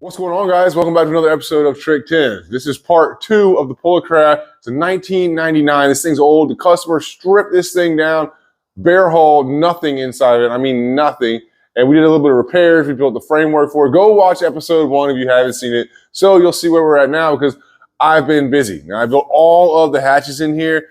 What's going on, guys? Welcome back to another episode of Trick 10. This is part 2 of the polarkraft. It's a 1999. This thing's old. The customer stripped this thing down, bare haul, nothing inside of it. I mean, nothing. And we did a little bit of repairs. We built the framework for it. Go watch episode 1 if you haven't seen it. So you'll see where we're at now because I've been busy. Now, I built all of the hatches in here.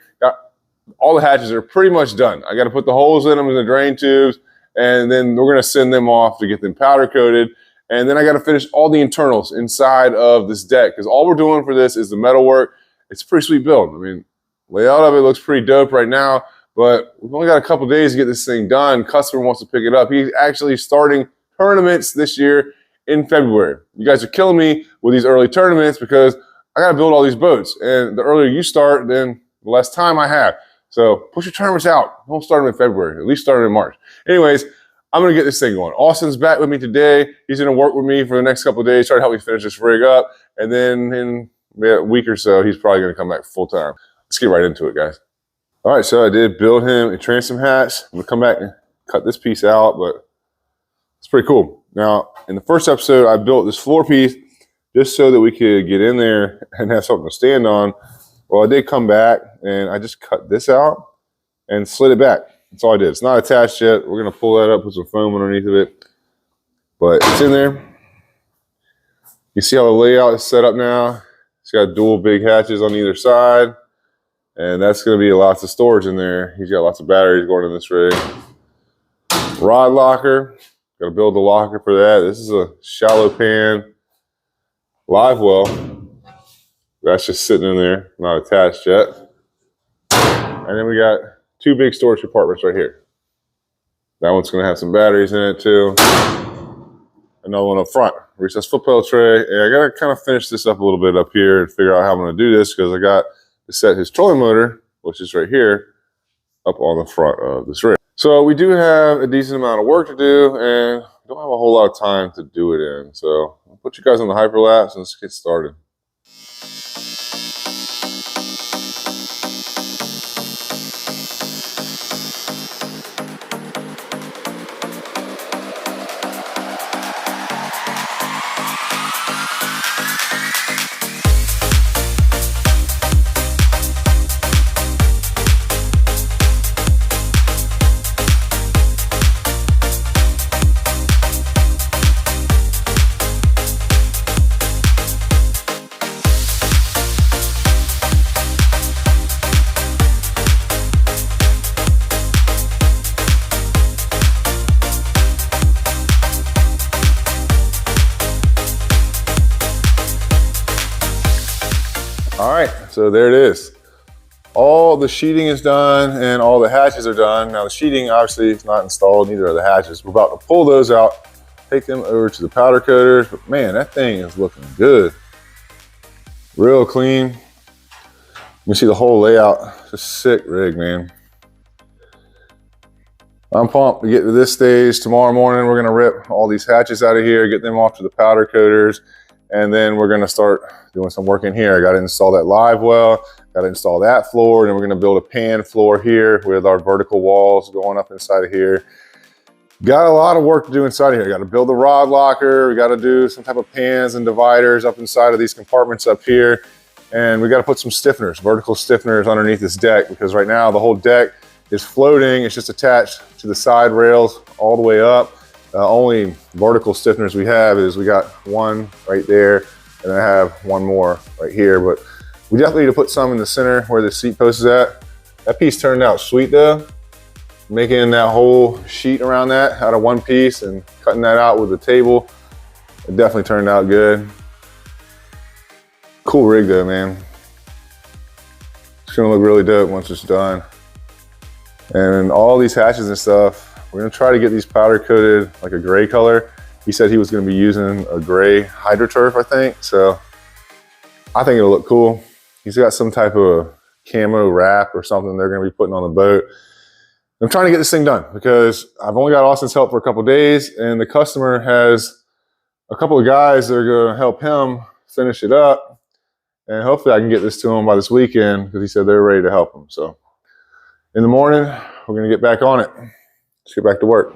All the hatches are pretty much done. I got to put the holes in them in the drain tubes, and then we're going to send them off to get them powder coated. And then I got to finish all the internals inside of this deck because all we're doing for this is the metal work. It's a pretty sweet build. I mean, layout of it looks pretty dope right now, but we've only got a couple days to get this thing done. Customer wants to pick it up. He's actually starting tournaments this year in February. You guys are killing me with these early tournaments because I got to build all these boats. And the earlier you start, then the less time I have. So push your tournaments out. Don't start them in February. At least start them in March. Anyways, I'm going to get this thing going. Austin's back with me today. He's going to work with me for the next couple of days, try to help me finish this rig up. And then in a week or so, he's probably going to come back full time. Let's get right into it, guys. All right, so I did build him a transom hatch. I'm going to come back and cut this piece out, but it's pretty cool. Now, in the first episode, I built this floor piece just so that we could get in there and have something to stand on. Well, I did come back, and I just cut this out and slid it back. That's all I did. It's not attached yet. We're going to pull that up, put some foam underneath of it. But it's in there. You see how the layout is set up now? It's got dual big hatches on either side. And that's going to be lots of storage in there. He's got lots of batteries going in this rig. Rod locker. Got to build the locker for that. This is a shallow pan live well. That's just sitting in there, not attached yet. And then we got 2 big storage compartments right here. That one's going to have some batteries in it too. Another one up front. Recessed foot pedal tray. And I got to kind of finish this up a little bit up here and figure out how I'm going to do this because I got to set his trolling motor, which is right here, up on the front of this rig. So we do have a decent amount of work to do and don't have a whole lot of time to do it in. So I'll put you guys on the hyperlapse and let's get started. All right, so there it is. All the sheeting is done and all the hatches are done. Now the sheeting obviously is not installed, neither are the hatches. We're about to pull those out, take them over to the powder coaters. But man, that thing is looking good. Real clean. You see the whole layout, just sick rig, man. I'm pumped to get to this stage. Tomorrow morning, we're gonna rip all these hatches out of here, get them off to the powder coaters. And then we're gonna start doing some work in here. I gotta install that live well, gotta install that floor, and then we're gonna build a pan floor here with our vertical walls going up inside of here. Got a lot of work to do inside of here. Gotta build the rod locker, we gotta do some type of pans and dividers up inside of these compartments up here. And we gotta put some stiffeners, vertical stiffeners underneath this deck because right now the whole deck is floating. It's just attached to the side rails all the way up. Only vertical stiffeners we have is we got one right there and I have one more right here, but we definitely need to put some in the center where the seat post is at. That piece turned out sweet though. Making that whole sheet around that out of one piece and cutting that out with the table, it definitely turned out good. Cool rig though, man. It's gonna look really dope once it's done. And all these hatches and stuff, we're gonna try to get these powder coated like a gray color. He said he was gonna be using a gray hydroturf, I think. So I think it'll look cool. He's got some type of camo wrap or something they're gonna be putting on the boat. I'm trying to get this thing done because I've only got Austin's help for a couple of days and the customer has a couple of guys that are gonna help him finish it up. And hopefully I can get this to him by this weekend because he said they're ready to help him. So in the morning, we're gonna get back on it. Let's get back to work.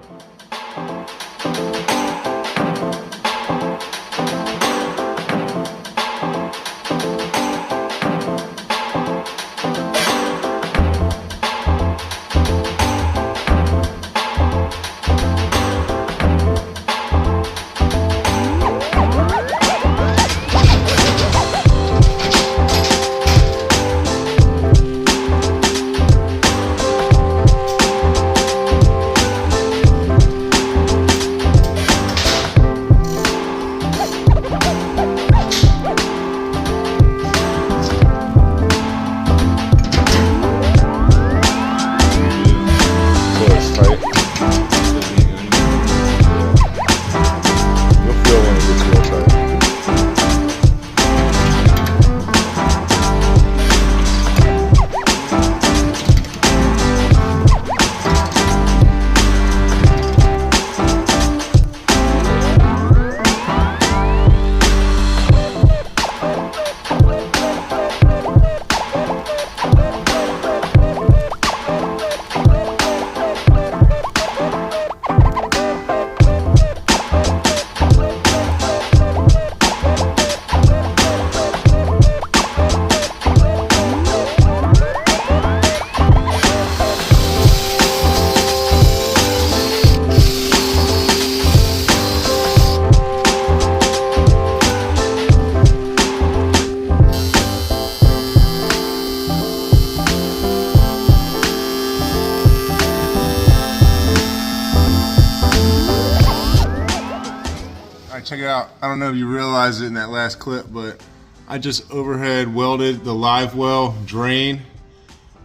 check it out. I don't know if you realized it in that last clip, but I just overhead welded the live well drain.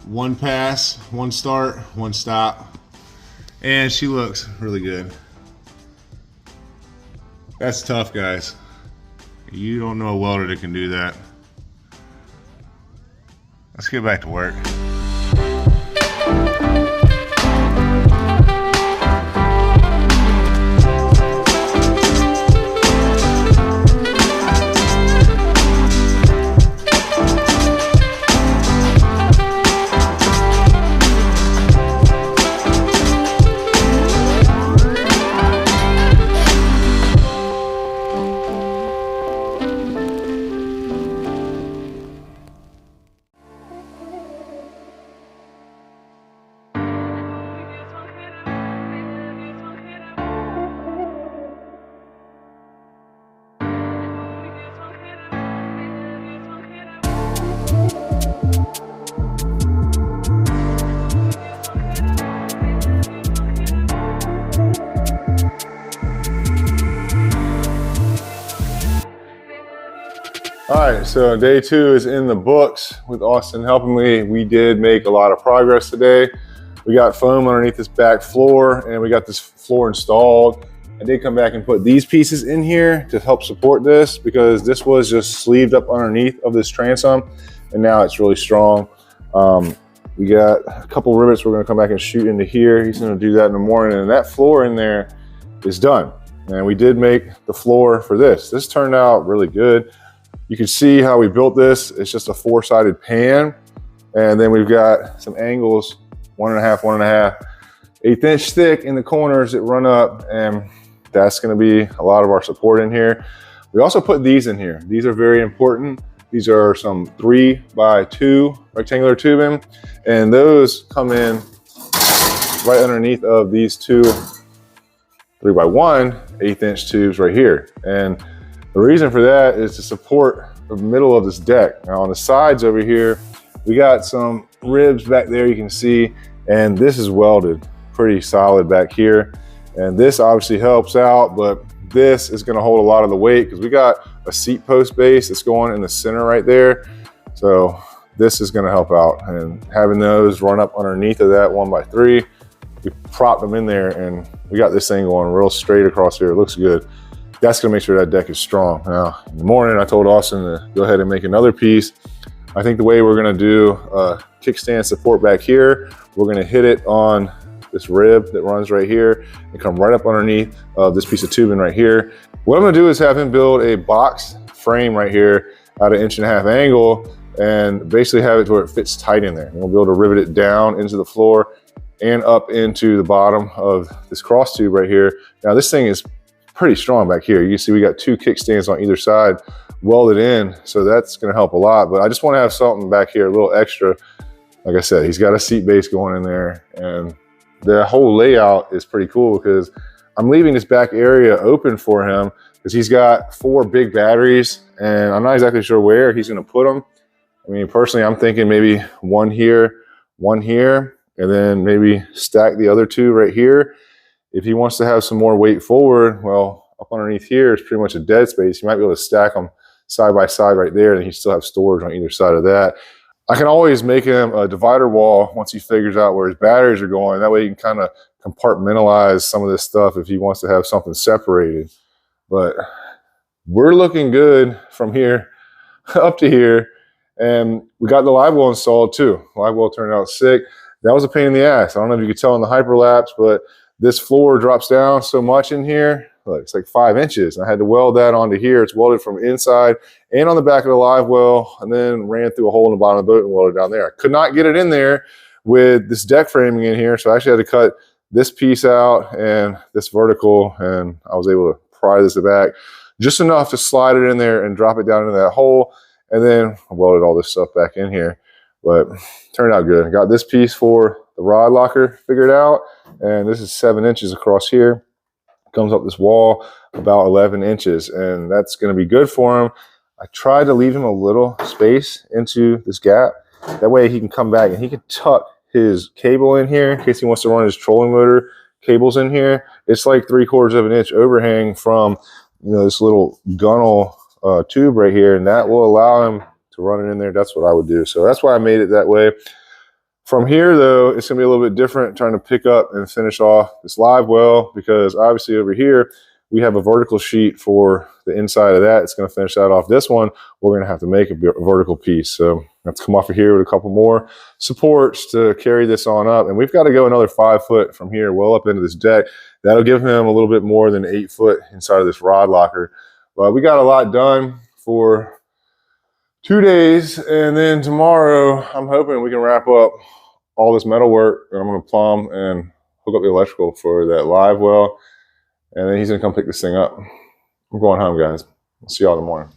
One pass, one start, one stop. And she looks really good. That's tough, guys. You don't know a welder that can do that. Let's get back to work. All right, so day 2 is in the books with Austin helping me. We did make a lot of progress today. We got foam underneath this back floor and we got this floor installed. I did come back and put these pieces in here to help support this because this was just sleeved up underneath of this transom and now it's really strong. We got a couple rivets we're gonna come back and shoot into here. He's gonna do that in the morning and that floor in there is done. And we did make the floor for this. This turned out really good. You can see how we built this. It's just a 4-sided pan. And then we've got some angles, 1.5, 1.5, 1/8 inch thick in the corners that run up. And that's gonna be a lot of our support in here. We also put these in here. These are very important. These are some 3x2 rectangular tubing. And those come in right underneath of these two 3x1 1/8 inch tubes right here. And the reason for that is to support the middle of this deck. Now on the sides over here, we got some ribs back there you can see, and this is welded pretty solid back here. And this obviously helps out, but this is gonna hold a lot of the weight because we got a seat post base that's going in the center right there. So this is gonna help out. And having those run up underneath of that 1x3, we propped them in there and we got this thing going real straight across here. It looks good. That's gonna make sure that deck is strong. Now, in the morning, I told Austin to go ahead and make another piece. I think the way we're gonna do a kickstand support back here, we're gonna hit it on this rib that runs right here and come right up underneath this piece of tubing right here. What I'm gonna do is have him build a box frame right here at 1.5 inch angle and basically have it to where it fits tight in there. And we'll be able to rivet it down into the floor and up into the bottom of this cross tube right here. Now this thing is pretty strong back here. You can see we got 2 kickstands on either side welded in, so that's gonna help a lot. But I just wanna have something back here, a little extra. Like I said, he's got a seat base going in there, and the whole layout is pretty cool because I'm leaving this back area open for him because he's got 4 big batteries, and I'm not exactly sure where he's gonna put them. I mean, personally, I'm thinking maybe one here, and then maybe stack the other 2 right here. If he wants to have some more weight forward, well, up underneath here is pretty much a dead space. You might be able to stack them side by side right there, and you still have storage on either side of that. I can always make him a divider wall once he figures out where his batteries are going. That way he can kind of compartmentalize some of this stuff if he wants to have something separated. But we're looking good from here up to here. And we got the live well installed too. Live well turned out sick. That was a pain in the ass. I don't know if you could tell in the hyperlapse, but this floor drops down so much in here. Look, it's like 5 inches. I had to weld that onto here. It's welded from inside and on the back of the live well, and then ran through a hole in the bottom of the boat and welded down there. I could not get it in there with this deck framing in here, so I actually had to cut this piece out and this vertical, and I was able to pry this back just enough to slide it in there and drop it down into that hole, and then I welded all this stuff back in here. But turned out good. I got this piece for the rod locker figured out, and this is 7 inches across here. Comes up this wall about 11 inches, and that's going to be good for him. I tried to leave him a little space into this gap. That way he can come back and he can tuck his cable in here in case he wants to run his trolling motor cables in here. It's like 3/4 of an inch overhang from this little gunnel tube right here, and that will allow him to run it in there. That's what I would do. So that's why I made it that way. From here, though, it's going to be a little bit different, trying to pick up and finish off this live well, because obviously over here, we have a vertical sheet for the inside of that. It's going to finish that off. This one, we're going to have to make a vertical piece. So I have to come off of here with a couple more supports to carry this on up. And we've got to go another 5 foot from here, well up into this deck. That'll give him a little bit more than 8 foot inside of this rod locker. But we got a lot done for 2 days. And then tomorrow, I'm hoping we can wrap up all this metal work. And I'm going to plumb and hook up the electrical for that live well. And then he's going to come pick this thing up. I'm going home, guys. I'll see y'all in the morning.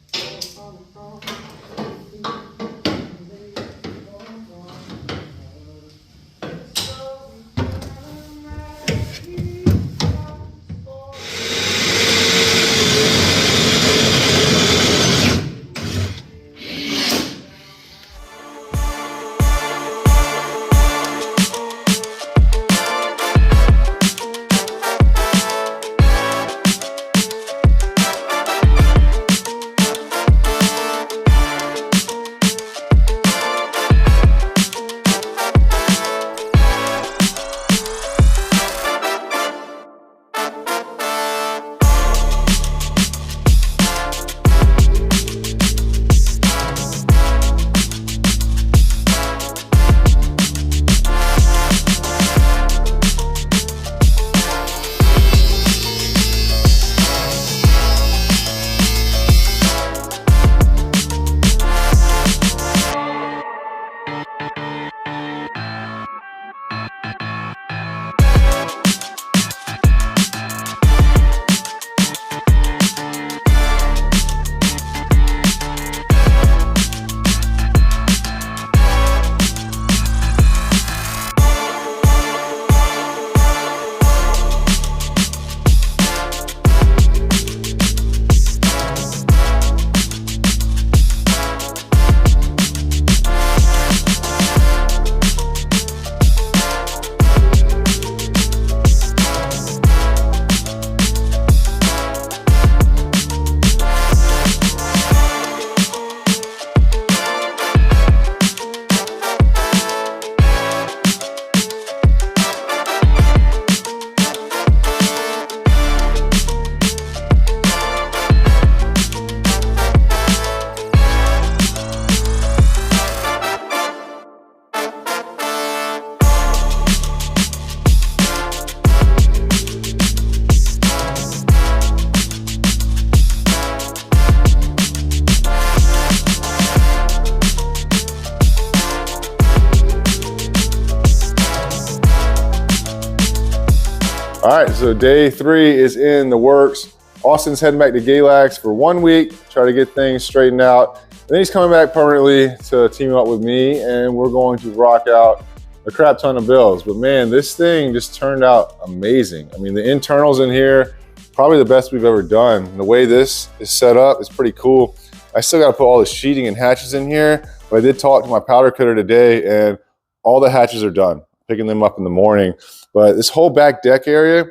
All right, so day 3 is in the works. Austin's heading back to Galax for 1 week, try to get things straightened out. And then he's coming back permanently to team up with me, and we're going to rock out a crap ton of builds. But man, this thing just turned out amazing. I mean, the internals in here, probably the best we've ever done. The way this is set up is pretty cool. I still gotta put all the sheeting and hatches in here, but I did talk to my powder coater today, and all the hatches are done. Picking them up in the morning. But this whole back deck area,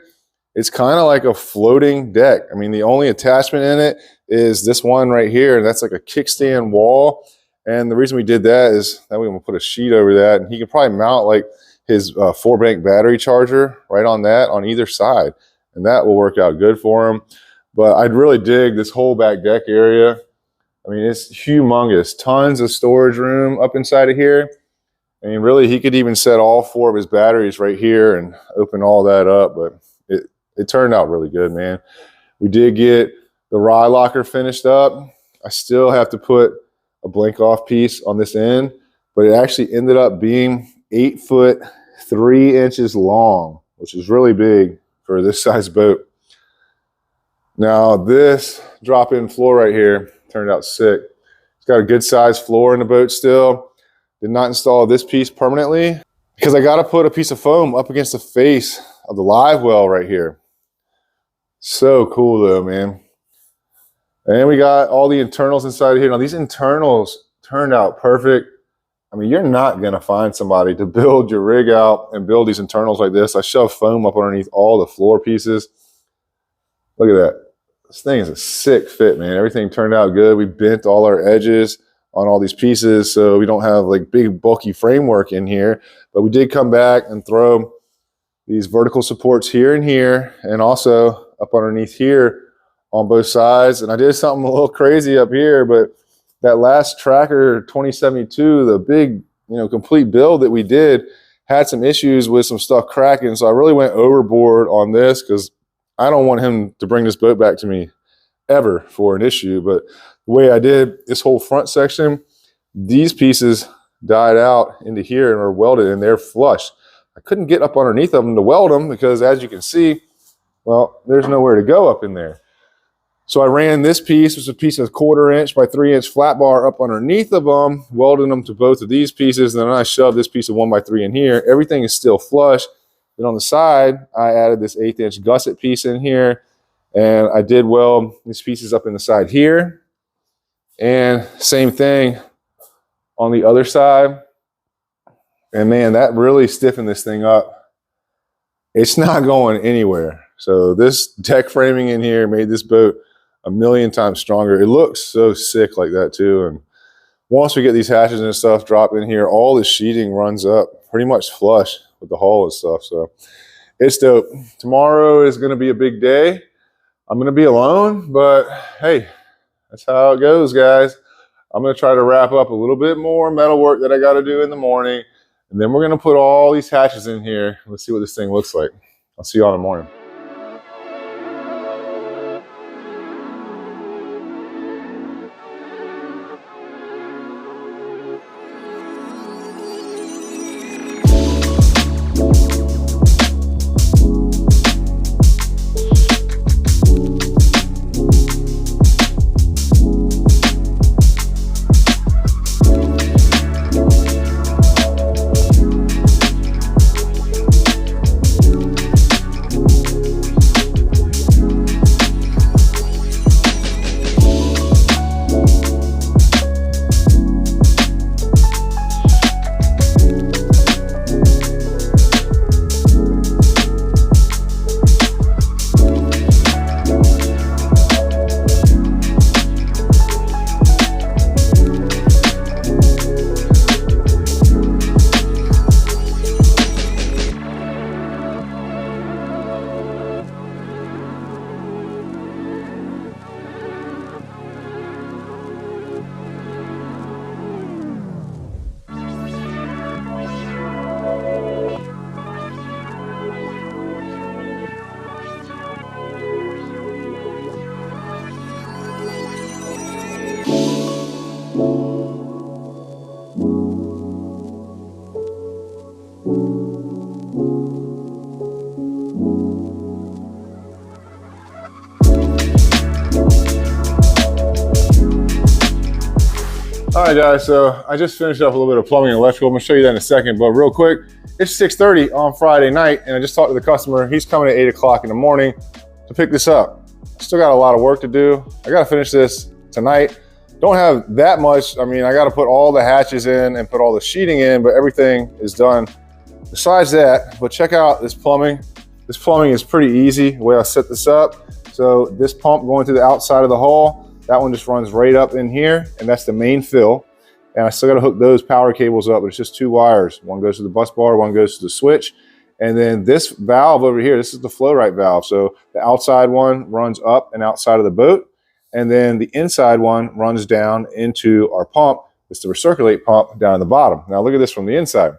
it's kind of like a floating deck. I mean, the only attachment in it is this one right here, and that's like a kickstand wall. And the reason we did that is that we're gonna put a sheet over that, and he can probably mount like his 4-bank battery charger right on that on either side, and that will work out good for him. But I'd really dig this whole back deck area. I mean, it's humongous. Tons of storage room up inside of here. I mean, really, he could even set all 4 of his batteries right here and open all that up, but it turned out really good, man. We did get the rod locker finished up. I still have to put a blank off piece on this end, but it actually ended up being 8 foot 3 inches long, which is really big for this size boat. Now, this drop-in floor right here turned out sick. It's got a good size floor in the boat still. Did not install this piece permanently because I got to put a piece of foam up against the face of the live well right here. So cool though, man. And we got all the internals inside of here. Now these internals turned out perfect. I mean, you're not going to find somebody to build your rig out and build these internals like this. I shoved foam up underneath all the floor pieces. Look at that. This thing is a sick fit, man. Everything turned out good. We bent all our edges on all these pieces, so we don't have like big bulky framework in here, but we did come back and throw these vertical supports here and here, and also up underneath here on both sides. And I did something a little crazy up here, but that last Tracker 2072, the big, complete build that we did, had some issues with some stuff cracking. So I really went overboard on this because I don't want him to bring this boat back to me ever for an issue. But the way I did this whole front section, these pieces died out into here and are welded, and they're flush. I couldn't get up underneath them to weld them because, as you can see, well, there's nowhere to go up in there. So I ran this piece, which is a piece of 1/4 inch by 3 inch flat bar, up underneath of them, welding them to both of these pieces. And then I shoved this piece of 1 by 3 in here. Everything is still flush. Then on the side, I added this 1/8 inch gusset piece in here, and I did weld these pieces up in the side here. And same thing on the other side. And man, that really stiffened this thing up. It's not going anywhere. So this deck framing in here made this boat a million times stronger. It looks so sick like that too. And once we get these hatches and stuff dropped in here, all the sheeting runs up pretty much flush with the hull and stuff. So it's dope. Tomorrow is going to be a big day. I'm going to be alone, but hey, that's how it goes, guys. I'm going to try to wrap up a little bit more metal work that I got to do in the morning. And then we're going to put all these hatches in here. Let's see what this thing looks like. I'll see you all in the morning. All right, guys, so I just finished up a little bit of plumbing and electrical. I'm gonna show you that in a second, but real quick, it's 6:30 on Friday night, and I just talked to the customer. He's coming at 8 o'clock in the morning to pick this up. Still got a lot of work to do. I gotta finish this tonight. Don't have that much. I mean, I gotta put all the hatches in and put all the sheeting in, but everything is done besides that. But check out this plumbing. This plumbing is pretty easy, the way I set this up. So this pump going to the outside of the hull, that one just runs right up in here, and that's the main fill. And I still got to hook those power cables up, but it's just 2 wires. One goes to the bus bar, one goes to the switch. And then this valve over here, this is the flow right valve. So the outside one runs up and outside of the boat. And then the inside one runs down into our pump. It's the recirculate pump down at the bottom. Now look at this from the inside.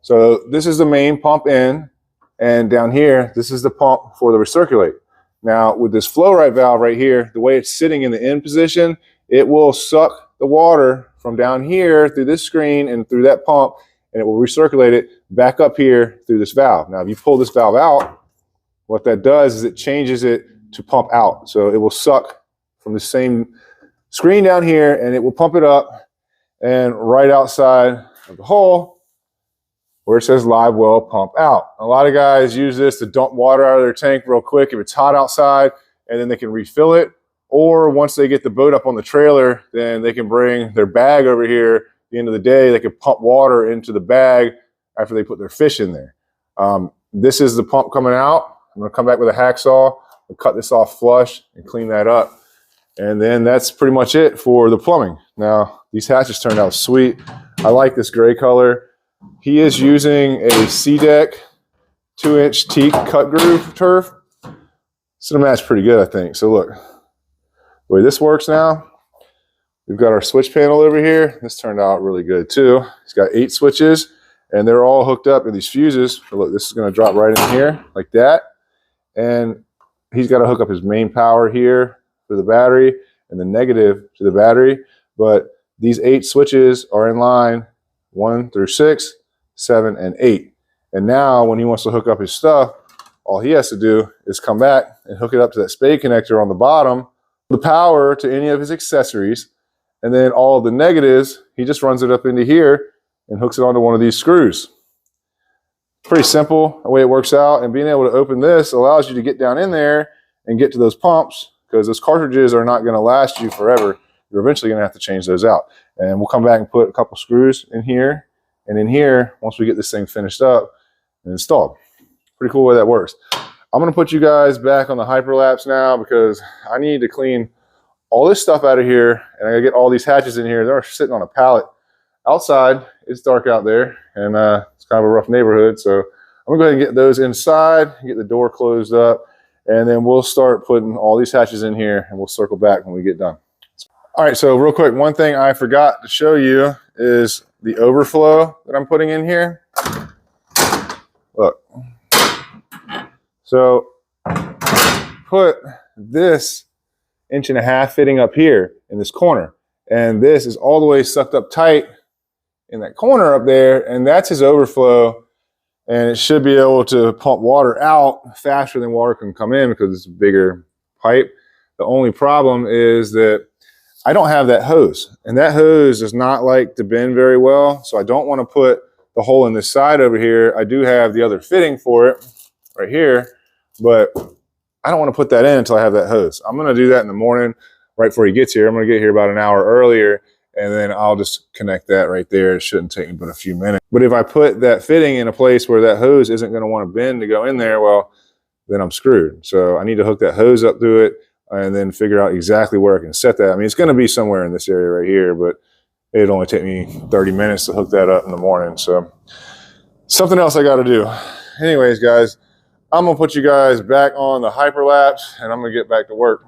So this is the main pump in, and down here, this is the pump for the recirculate. Now with this flow right valve right here, the way it's sitting in the in position, it will suck the water from down here through this screen and through that pump, and it will recirculate it back up here through this valve. Now if you pull this valve out, what that does is it changes it to pump out. So it will suck from the same screen down here, and it will pump it up, and right outside of the hole where it says live well pump out. A lot of guys use this to dump water out of their tank real quick if it's hot outside, and then they can refill it. Or once they get the boat up on the trailer, then they can bring their bag over here. At the end of the day, they can pump water into the bag after they put their fish in there. This is the pump coming out. I'm gonna come back with a hacksaw, We'll cut this off flush and clean that up. And then that's pretty much it for the plumbing. Now, these hatches turned out sweet. I like this gray color. He is using a TITOK 2-inch teak cut groove turf. It's gonna match pretty good, I think. So look, the way this works now, we've got our switch panel over here. This turned out really good too. It's got 8 switches and they're all hooked up in these fuses. So look, this is gonna drop right in here like that. And he's got to hook up his main power here for the battery and the negative to the battery. But these 8 switches are in line 1 through 6, 7, and 8. And now when he wants to hook up his stuff, all he has to do is come back and hook it up to that spade connector on the bottom, the power to any of his accessories, and then all of the negatives, he just runs it up into here and hooks it onto one of these screws. Pretty simple the way it works out, and being able to open this allows you to get down in there and get to those pumps, because those cartridges are not going to last you forever. You're eventually going to have to change those out. And we'll come back and put a couple screws in here and in here once we get this thing finished up and installed. Pretty cool way that works. I'm going to put you guys back on the hyperlapse now because I need to clean all this stuff out of here, and I got to get all these hatches in here. They're sitting on a pallet. Outside, it's dark out there, and it's kind of a rough neighborhood, so I'm going to go ahead and get those inside, get the door closed up, and then we'll start putting all these hatches in here, and we'll circle back when we get done. All right, so real quick, one thing I forgot to show you is the overflow that I'm putting in here. Look. So put this 1.5 inch fitting up here in this corner, and this is all the way sucked up tight in that corner up there, and that's his overflow, and it should be able to pump water out faster than water can come in because it's a bigger pipe. The only problem is that I don't have that hose, and that hose does not like to bend very well, so I don't want to put the hole in this side over here. I do have the other fitting for it right here, but I don't want to put that in until I have that hose. I'm going to do that in the morning right before he gets here. I'm going to get here about an hour earlier, and then I'll just connect that right there. It shouldn't take me but a few minutes. But if I put that fitting in a place where that hose isn't going to want to bend to go in there, well, then I'm screwed. So I need to hook that hose up to it and then figure out exactly where I can set that. I mean, it's going to be somewhere in this area right here, but it'd only take me 30 minutes to hook that up in the morning. So something else I got to do. Anyways, guys, I'm going to put you guys back on the hyperlapse, and I'm going to get back to work.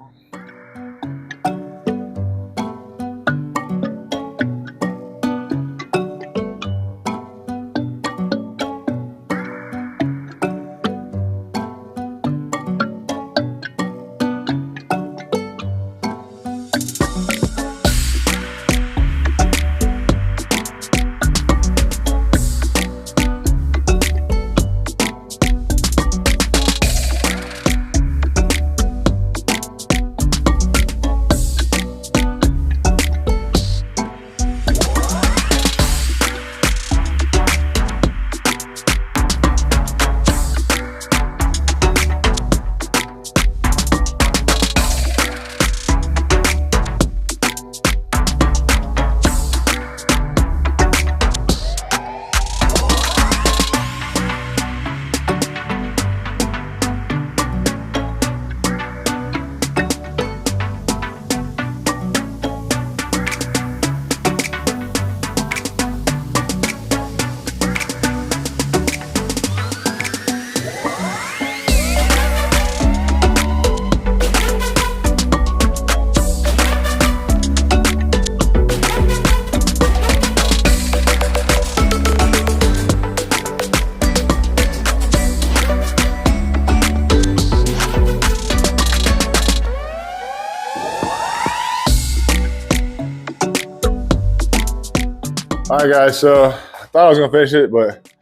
All right, guys, so I thought I was gonna finish it, but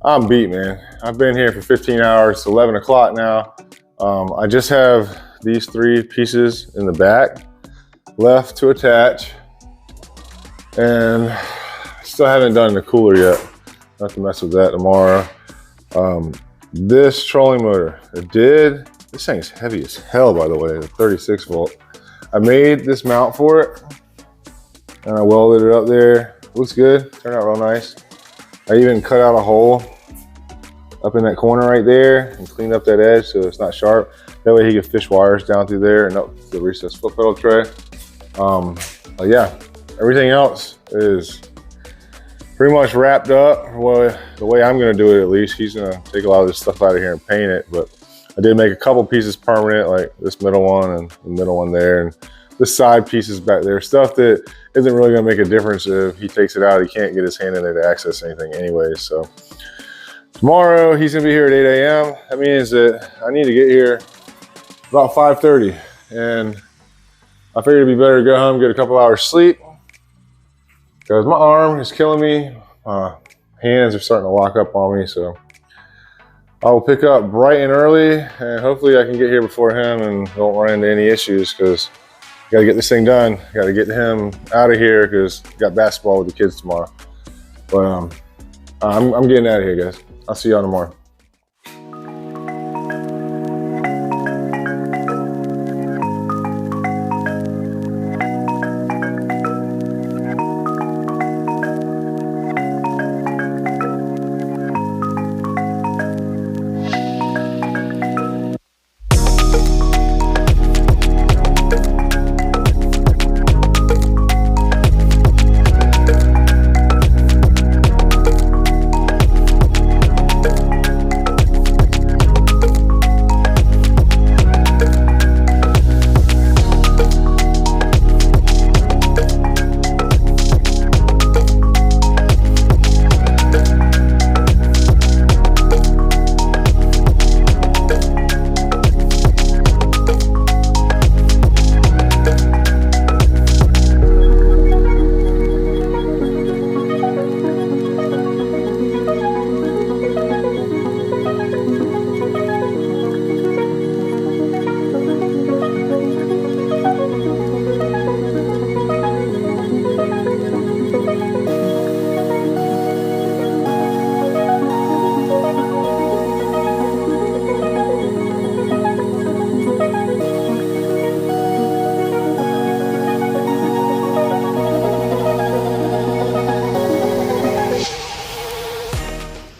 I'm beat, man. I've been here for 15 hours, it's 11 o'clock now. I just have these 3 pieces in the back left to attach, and I still haven't done the cooler yet. Not to mess with that tomorrow. This trolling motor, this thing is heavy as hell, by the way, the 36 volt. I made this mount for it, and I welded it up there. Looks good, turned out real nice. I even cut out a hole up in that corner right there and cleaned up that edge so it's not sharp. That way he can fish wires down through there and up the recessed foot pedal tray. But yeah, everything else is pretty much wrapped up. Well, the way I'm gonna do it, at least. He's gonna take a lot of this stuff out of here and paint it, but I did make a couple pieces permanent, like this middle one and the middle one there, and the side pieces back there. Stuff that isn't really gonna make a difference. If he takes it out, he can't get his hand in there to access anything anyway. So tomorrow he's gonna be here at 8 a.m. That means that I need to get here about 5:30, and I figured it'd be better to go home, get a couple hours sleep, because my arm is killing me. Hands are starting to lock up on me, so I will pick up bright and early, and hopefully I can get here before him and don't run into any issues, because I gotta get this thing done. Gotta get him out of here, because I got basketball with the kids tomorrow. But I'm getting out of here, guys. I'll see y'all tomorrow.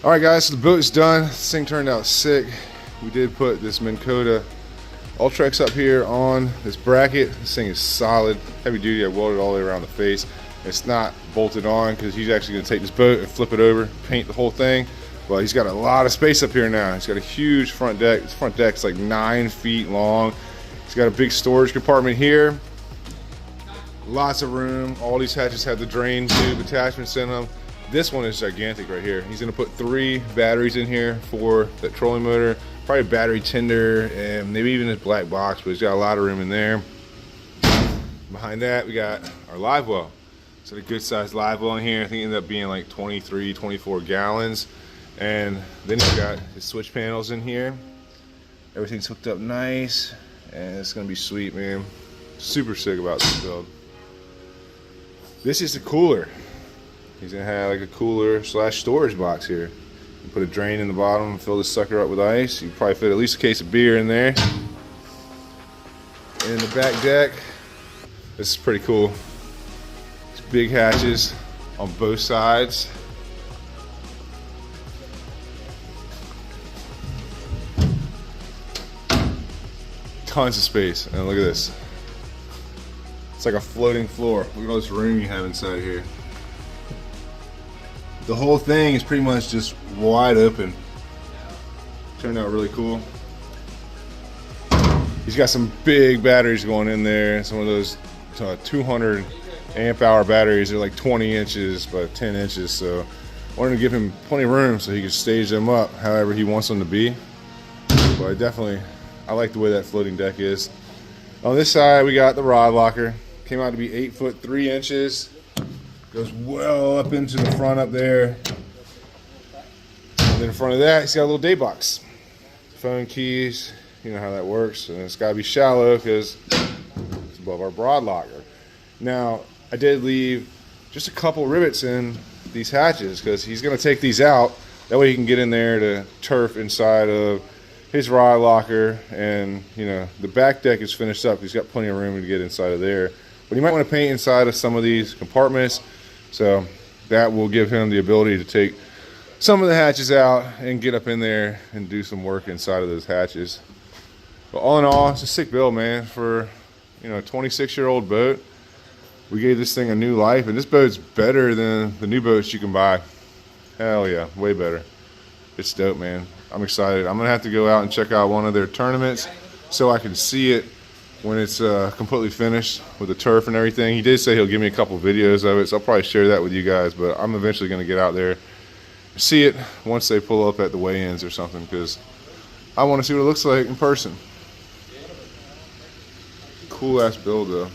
All right, guys, so the boat is done. This thing turned out sick. We did put this Minn Kota Ultrex up here on this bracket. This thing is solid, heavy duty. I welded all the way around the face. It's not bolted on because he's actually gonna take this boat and flip it over, paint the whole thing. But he's got a lot of space up here now. He's got a huge front deck. This front deck's like 9 feet long. He's got a big storage compartment here. Lots of room. All these hatches have the drain tube attachments in them. This one is gigantic right here. He's gonna put 3 batteries in here for that trolling motor, probably a battery tender, and maybe even this black box, but he's got a lot of room in there. Behind that, we got our live well. So a good sized live well in here. I think it ended up being like 23, 24 gallons. And then he's got his switch panels in here. Everything's hooked up nice, and it's gonna be sweet, man. Super sick about this build. This is the cooler. He's gonna have like a cooler slash storage box here. You put a drain in the bottom and fill this sucker up with ice. You probably fit at least a case of beer in there. And in the back deck, this is pretty cool. It's big hatches on both sides. Tons of space, and look at this. It's like a floating floor. Look at all this room you have inside here. The whole thing is pretty much just wide open. Turned out really cool. He's got some big batteries going in there. Some of those 200 amp hour batteries are like 20 inches by 10 inches. So I wanted to give him plenty of room so he could stage them up however he wants them to be. But I like the way that floating deck is. On this side, we got the rod locker. Came out to be 8 foot 3 inches. Goes well up into the front up there. And then in front of that, he's got a little day box. Phone keys, you know how that works. And it's gotta be shallow because it's above our broad locker. Now, I did leave just a couple rivets in these hatches because he's gonna take these out. That way he can get in there to turf inside of his rod locker. And you know, the back deck is finished up. He's got plenty of room to get inside of there. But you might want to paint inside of some of these compartments. So that will give him the ability to take some of the hatches out and get up in there and do some work inside of those hatches. But all in all, it's a sick build, man. For, you know, a 26-year-old boat, we gave this thing a new life, and this boat's better than the new boats you can buy. Hell yeah, way better. It's dope, man. I'm excited. I'm gonna have to go out and check out one of their tournaments so I can see it when it's completely finished with the turf and everything. He did say he'll give me a couple videos of it, so I'll probably share that with you guys, but I'm eventually gonna get out there, see it once they pull up at the weigh-ins or something, because I want to see what it looks like in person. Cool ass build though.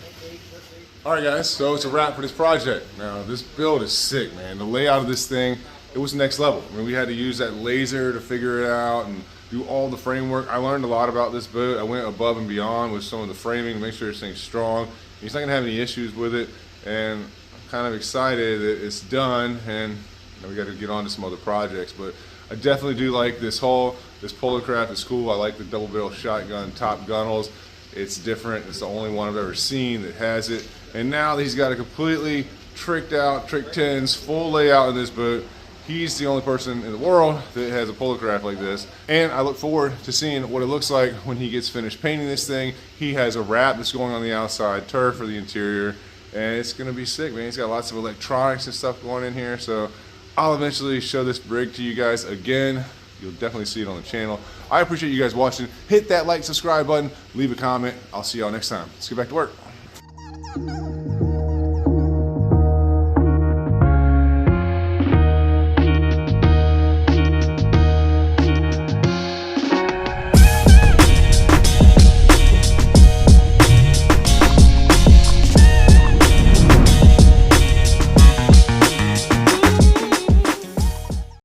Alright guys, so it's a wrap for this project. Now this build is sick, man. The layout of this thing, it was next level. I mean, we had to use that laser to figure it out and do all the framework. I learned a lot about this boat. I went above and beyond with some of the framing to make sure this thing's strong. He's not gonna have any issues with it, and I'm kind of excited that it's done, and you know, we got to get on to some other projects. But I definitely do like this hull. This polarkraft is cool. I like the double barrel shotgun top gunnels. It's different. It's the only one I've ever seen that has it. And now that he's got a completely tricked out Trick 10's full layout in this boat, he's the only person in the world that has a polarkraft like this. And I look forward to seeing what it looks like when he gets finished painting this thing. He has a wrap that's going on the outside, turf for the interior, and it's gonna be sick, man. He's got lots of electronics and stuff going in here, so I'll eventually show this rig to you guys again. You'll definitely see it on the channel. I appreciate you guys watching. Hit that like, subscribe button, leave a comment. I'll see y'all next time. Let's get back to work.